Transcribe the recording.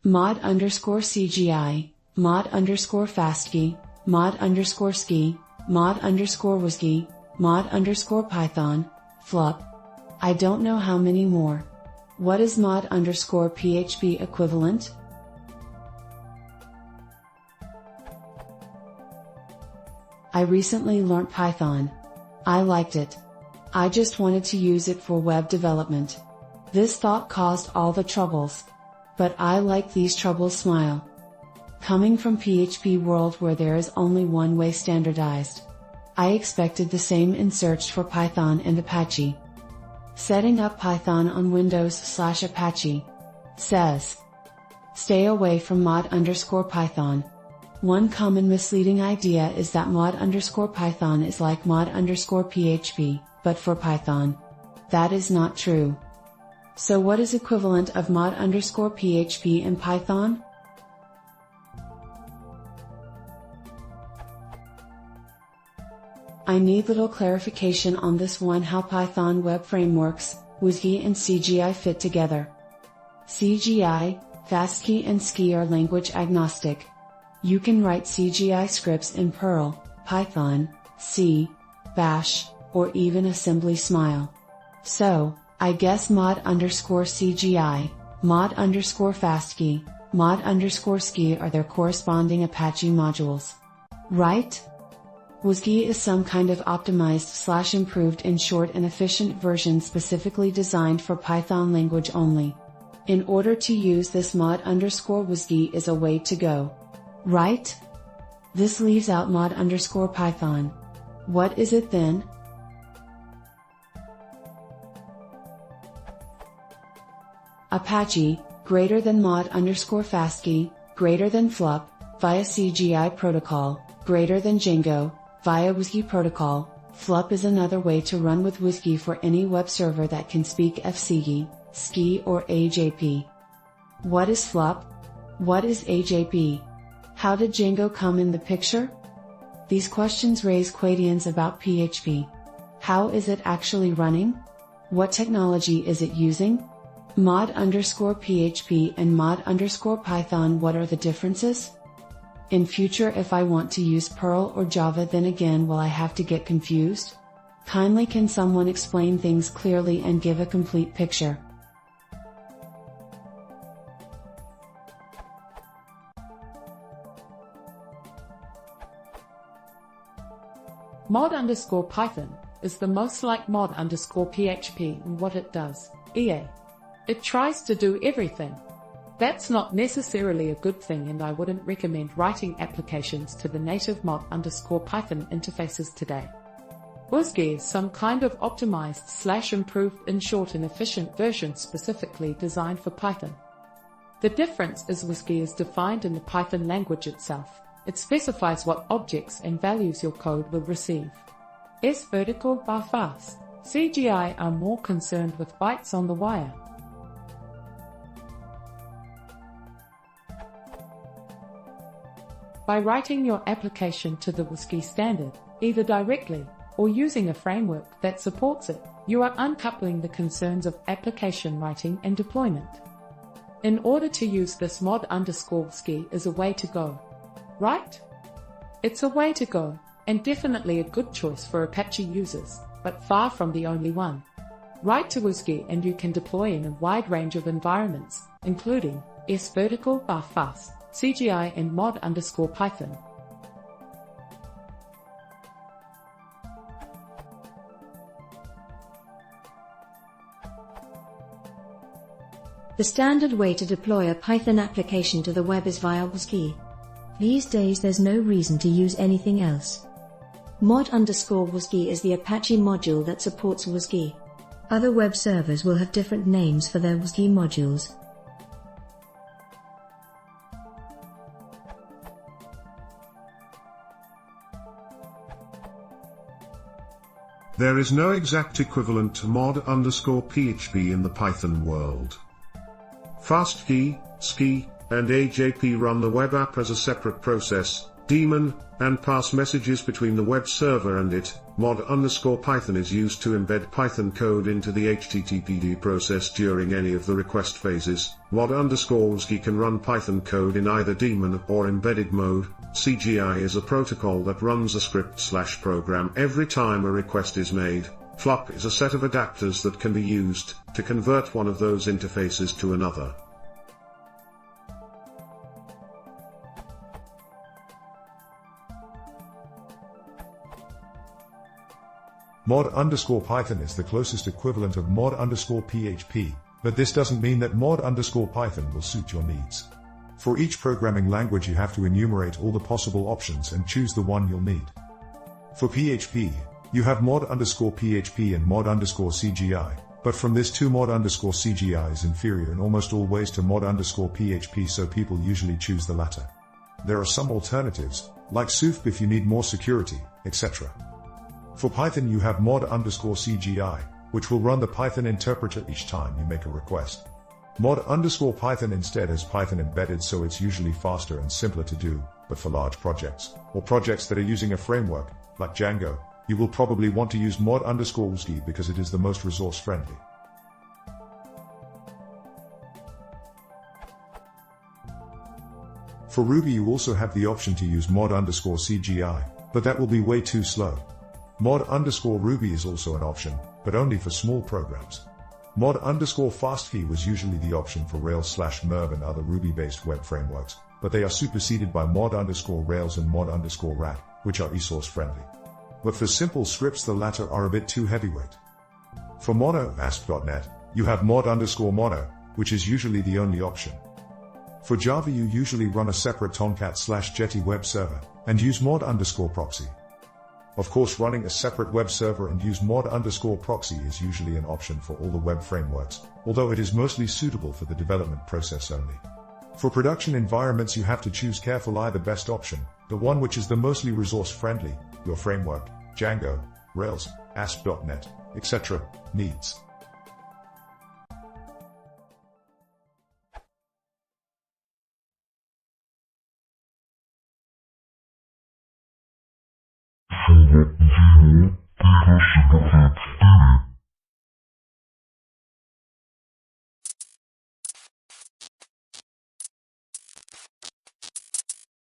mod_CGI, mod_FASTKey, mod_ski, mod_WSGI, mod_Python, FLUP. I don't know how many more. What is mod_PHP equivalent? I recently learnt Python. I liked it. I just wanted to use it for web development. This thought caused all the troubles. But I like these troubles smile. Coming from PHP world where there is only one way standardized. I expected the same and searched for Python and Apache. Setting up Python on Windows/Apache. Says. Stay away from mod_Python. One common misleading idea is that mod_Python is like mod_PHP, but for Python. That is not true. So what is equivalent of mod_PHP in Python? I need little clarification on this one: how Python web frameworks, WSGI and CGI fit together. CGI, FASTKey and SKI are language agnostic. You can write CGI scripts in Perl, Python, C, Bash, or even assembly Smile. So, I guess mod_CGI, mod_FASTKey, mod_SKI are their corresponding Apache modules. Right? WSGI is some kind of optimized/improved in short and efficient version specifically designed for Python language only. In order to use this mod_WSGI is a way to go. Right? This leaves out mod_Python. What is it then? Apache, greater than mod_FASTKey, greater than FLUP, via CGI protocol, greater than Django, via WSGI protocol. FLUP is another way to run with WSGI for any web server that can speak FCGI, SKI or AJP. What is FLUP? What is AJP? How did Django come in the picture? These questions raise questions about PHP. How is it actually running? What technology is it using? mod_PHP and mod_Python, what are the differences? In future, if I want to use Perl or Java, then again will I have to get confused? Kindly can someone explain things clearly and give a complete picture? Mod_Python is the most like mod_PHP in what it does. It tries to do everything. That's not necessarily a good thing, and I wouldn't recommend writing applications to the native mod_Python interfaces today. WSGI is some kind of optimized/improved in short and efficient version specifically designed for Python. The difference is WSGI is defined in the Python language itself. It specifies what objects and values your code will receive. S_fast. CGI are more concerned with bytes on the wire. By writing your application to the WSGI standard, either directly or using a framework that supports it, you are uncoupling the concerns of application writing and deployment. In order to use this mod_WSGI is a way to go. Right? It's a way to go, and definitely a good choice for Apache users, but far from the only one. Write to WSGI and you can deploy in a wide range of environments, including S_fast, CGI and mod_Python. The standard way to deploy a Python application to the web is via WSGI. These days there's no reason to use anything else. Mod_WSGI is the Apache module that supports WSGI. Other web servers will have different names for their WSGI modules. There is no exact equivalent to mod_PHP in the Python world. FASTKey, SKI, and AJP run the web app as a separate process, daemon, and pass messages between the web server and it. Mod_Python is used to embed Python code into the HTTPD process during any of the request phases. Mod_WSGI can run Python code in either daemon or embedded mode. CGI is a protocol that runs a script/program every time a request is made. FLUP is a set of adapters that can be used to convert one of those interfaces to another. Mod_Python is the closest equivalent of mod_PHP, but this doesn't mean that mod_Python will suit your needs. For each programming language you have to enumerate all the possible options and choose the one you'll need. For PHP, you have mod_PHP and mod_CGI, but from this to mod_CGI is inferior in almost all ways to mod_PHP, so people usually choose the latter. There are some alternatives, like SUF if you need more security, etc. For Python you have mod_CGI, which will run the Python interpreter each time you make a request. Mod_Python instead has Python embedded, so it's usually faster and simpler to do, but for large projects, or projects that are using a framework, like Django, you will probably want to use mod_WSGI because it is the most resource friendly. For Ruby you also have the option to use mod_CGI, but that will be way too slow. Mod_Ruby is also an option, but only for small programs. Mod_FastKey was usually the option for Rails/Merv and other Ruby-based web frameworks, but they are superseded by mod_Rails and mod_Rat, which are eSource friendly. But for simple scripts the latter are a bit too heavyweight. For Mono ASP.NET, you have mod_Mono, which is usually the only option. For Java you usually run a separate Tomcat/Jetty web server, and use mod_proxy. Of course, running a separate web server and use mod_proxy is usually an option for all the web frameworks, although it is mostly suitable for the development process only. For production environments you have to choose carefully the best option, the one which is the mostly resource friendly, your framework, Django, Rails, ASP.NET, etc. needs. Hypnotic